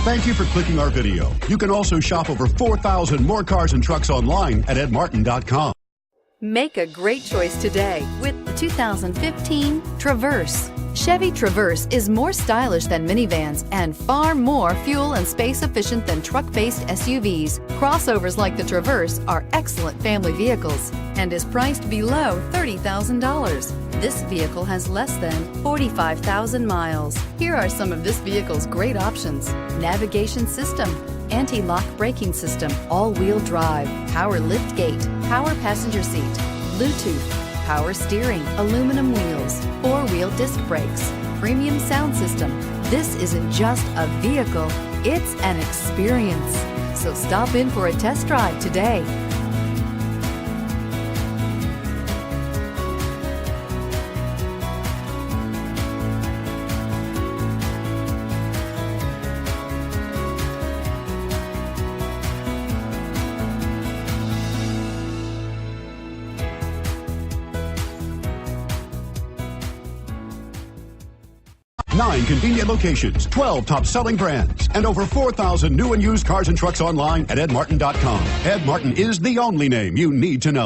Thank you for clicking our video. You can also shop over 4,000 more cars and trucks online at edmartin.com. Make a great choice today with the 2015 Traverse. Chevy Traverse is more stylish than minivans and far more fuel and space efficient than truck-based SUVs. Crossovers like the Traverse are excellent family vehicles and is priced below $30,000. This vehicle has less than 45,000 miles. Here are some of this vehicle's great options: navigation system, anti-lock braking system, all-wheel drive, power liftgate, power passenger seat, Bluetooth, power steering, aluminum wheels, four-wheel disc brakes, premium sound system. This isn't just a vehicle, it's an experience. So stop in for a test drive today. Nine convenient locations, 12 top-selling brands, and over 4,000 new and used cars and trucks online at edmartin.com. Ed Martin is the only name you need to know.